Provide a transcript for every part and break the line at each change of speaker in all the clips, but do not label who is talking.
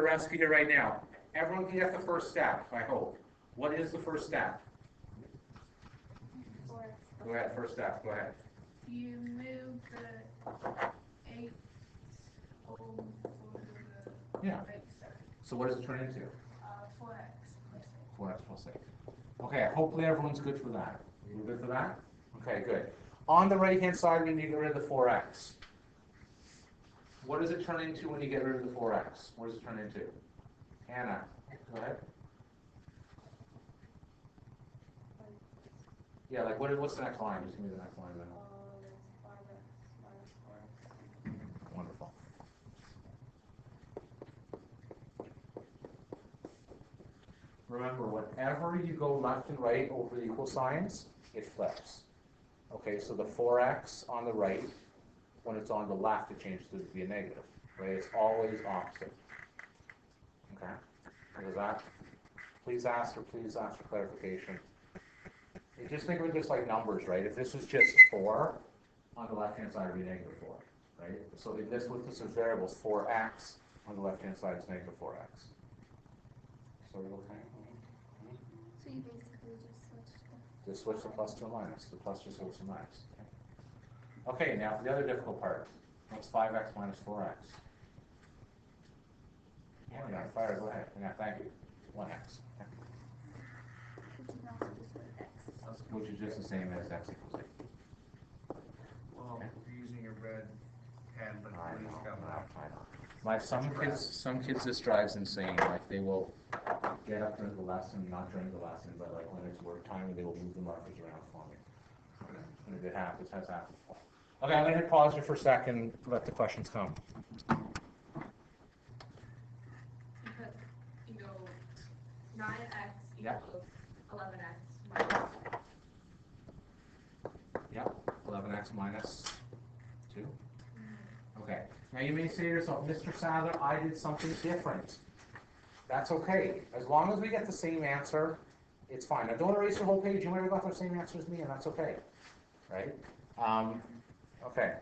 recipe here right now. Everyone can get the first step, I hope. What is the first step? Go ahead, first step, go ahead.
You move the 8 over the
Yeah.
x.
So what does it turn into?
4x plus 8.
4x plus 8. Okay, hopefully everyone's good for that. You good for that? Okay, good. On the right-hand side, we need to get rid of the 4x. What does it turn into when you get rid of the 4x? What does it turn into? Hannah, go ahead. Yeah, like what's the next line? Just give me the next line then.
There's 5x minus 4x.
Wonderful. Remember, whenever you go left and right over the equal signs, it flips. Okay, so the 4x on the right, when it's on the left, it changes to be a negative. Right? It's always opposite. Okay? Because that, please ask for clarification. You just think of it just like numbers, right? If this was just 4, on the left-hand side it would be negative 4, right? So in this, with this as variables, 4x on the left-hand side is negative 4x. So you're okay?
So you basically
Just switch the plus to a minus. The plus just goes to minus. Okay, now for the other difficult part. What's 5x minus 4x? Yeah, fire, go ahead. Yeah, thank you. 1x. Which is just the same as x equals 8.
Well, you're using a red pen, but
I
please come
know.
out.
Some kids this drives insane. Like they will get up during the lesson, not during the lesson, but like when it's work time, they will move the markers around for me. And it happens, has happened before. Okay, I'm going to hit pause here for a second, let the questions come.
You go 9x
Yeah.
equals 11x minus.
Yep, 11x minus 2. Okay, now you may say to yourself, Mr. Sadler, I did something different. That's okay. As long as we get the same answer, it's fine. Now don't erase your whole page. You might have got the same answer as me, and that's okay. Right? Okay,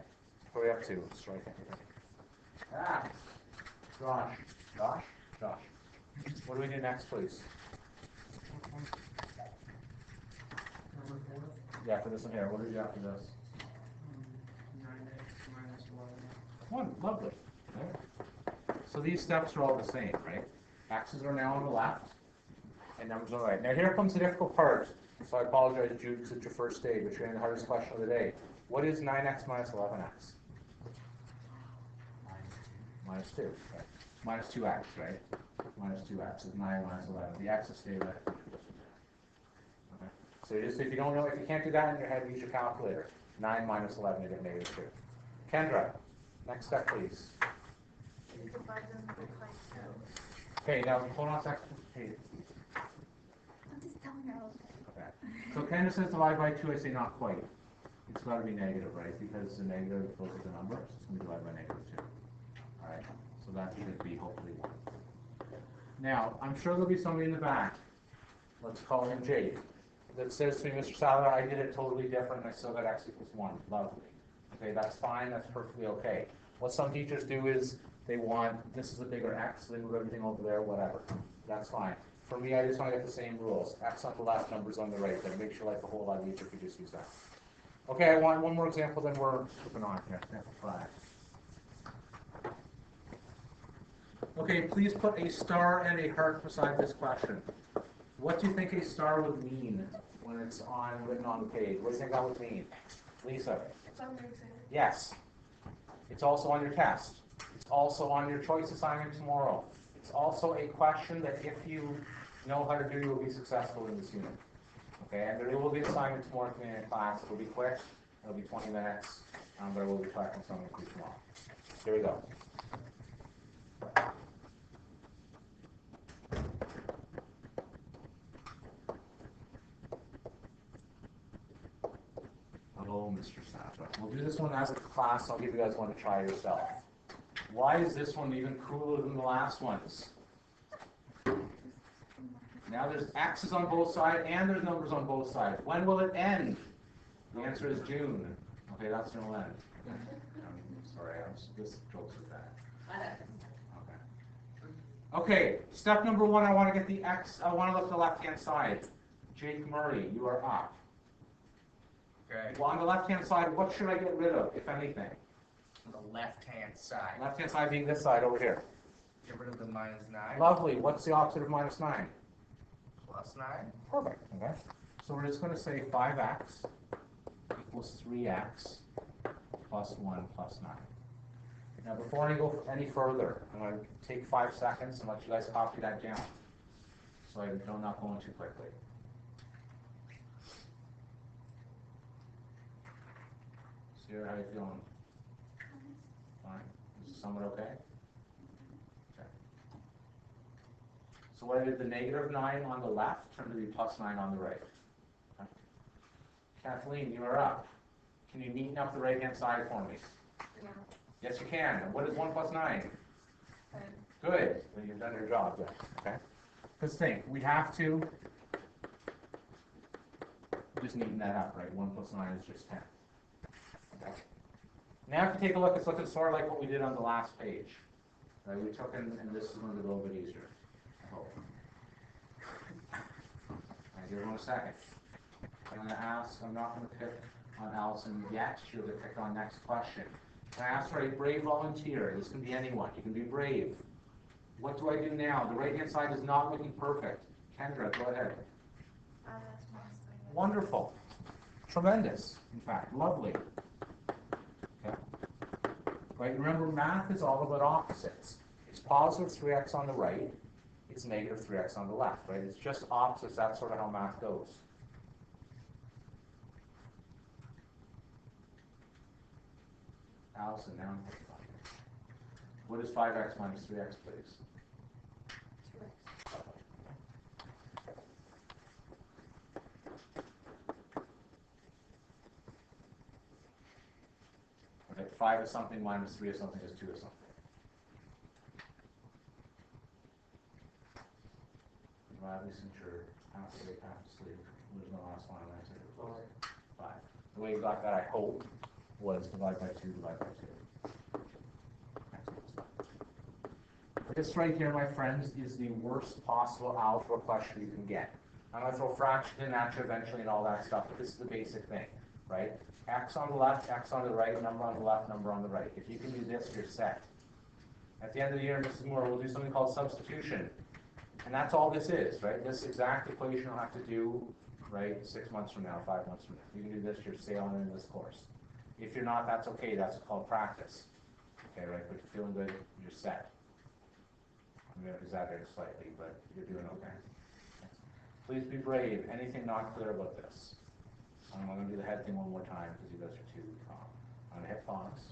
what are we up to? Strike it. Josh. What do we do next, please?
Number 4.
Yeah, for this one here. What did you after this?
9x minus 11.
One, lovely. Okay. So these steps are all the same, right? X's are now on the left, and numbers on the right. Now here comes the difficult part. So I apologize, Jude, because it's your first day, but you're in the hardest question of the day. What is 9x minus 11x? Minus 2. Right. Minus 2x, right? Minus 2x is 9 minus 11. The x is stayed right. Okay. So just if you don't know, if you can't do that in your head, use your calculator. 9 minus 11, you get negative 2. Kendra, next step, please.
You divide them by 2.
Okay, now hold on a second. Hey.
I'm just telling her.
Okay. So Kendra says divide by 2. I say not quite. It's got to be negative, right? Because the negative goes with the number, so it's going to be divided by negative 2. All right. So that should be hopefully 1. Now, I'm sure there'll be somebody in the back. Let's call him Jake. That says to me, Mr. Sadler, I did it totally different, and I still got x equals 1. Lovely. Okay, that's fine. That's perfectly okay. What some teachers do is they want, this is a bigger x, so they move everything over there, whatever. That's fine. For me, I just want to get the same rules. X on the left, numbers on the right. That makes your life a whole lot easier if you just use that. Okay, I want one more example, then we're moving on here. Example 5. Okay, please put a star and a heart beside this question. What do you think a star would mean when it's written on the page? What do you think that would mean? Lisa?
It's on your exam.
Yes. It's also on your test. It's also on your choice assignment tomorrow. It's also a question that if you know how to do, you will be successful in this unit. Okay, and there will be an assignment tomorrow in class. It will be quick. It'll be 20 minutes, but I will be tracking some of you tomorrow. Here we go. Hello, Mr. Sadler. We'll do this one as a class. I'll give you guys one to try yourself. Why is this one even cooler than the last ones? Now there's x's on both sides and there's numbers on both sides. When will it end? The answer is June. Okay, that's when it'll end. Sorry, this jokes with that. Okay. Okay, step number one, I want to get the x, I want to look at the left-hand side. Jake Murray, you are up.
Okay,
Well, on the left-hand side, what should I get rid of, if anything?
on the left-hand side,
Left-hand side being this side over here.
get rid of the -9,
Lovely, what's the opposite of -9?
+9.
Perfect, okay. So we're just going to say 5x equals 3x plus 1 plus 9. Now, before I go any further, I'm going to take 5 seconds and let you guys copy that down, so I'm not going too quickly. Sarah, how you feeling? Fine. Is this somewhat okay? Okay. So what I did, the -9 on the left turned to be +9 on the right. Okay. Kathleen, you are up. Can you neaten up the right-hand side for me?
Yeah.
Yes, you can. And what is 1 plus 9?
Good.
Good. Well, you've done your job, good. Okay. Because think, we have to just neaten that up, right? 1 plus 9 is just 10. Okay. Now if you take a look, it's looking sort of like what we did on the last page. Right? We took in, and this is going to be a little bit easier, I hope. All right, give everyone a second. I'm going to ask, I'm not going to pick on Allison yet. She'll get picked on next question. Can I ask for a brave volunteer? This can be anyone. You can be brave. What do I do now? The right-hand side is not looking perfect. Kendra, go ahead.
That's -3.
Wonderful. Tremendous. In fact, lovely. Okay. Right, remember math is all about opposites. It's positive 3x on the right. It's negative 3x on the left, right? It's just opposites. That's sort of how math goes. Allison, now I'm thinking about it. What is 5x minus 3x, please?
2x.
Okay, 5 is something minus 3 is something is 2 is something. Gladly since you're half awake, half asleep. There's no last line answer. 5. The way you got that, I hope, was divide by 2, divide by 2. This right here, my friends, is the worst possible algebra question you can get. I'm going to throw fraction in at you eventually and all that stuff, but this is the basic thing, right? X on the left, X on the right, number on the left, number on the right. If you can do this, you're set. At the end of the year, Mrs. Moore, we'll do something called substitution. And that's all this is, right? This exact equation you'll have to do, right, 6 months from now, 5 months from now. You can do this, you're sailing in this course. If you're not, that's okay. That's called practice. Okay, right? But you're feeling good, you're set. I'm going to exaggerate slightly, but you're doing okay. Please be brave. Anything not clear about this? I'm going to do the head thing one more time because you guys are too calm. I'm going to hit pause.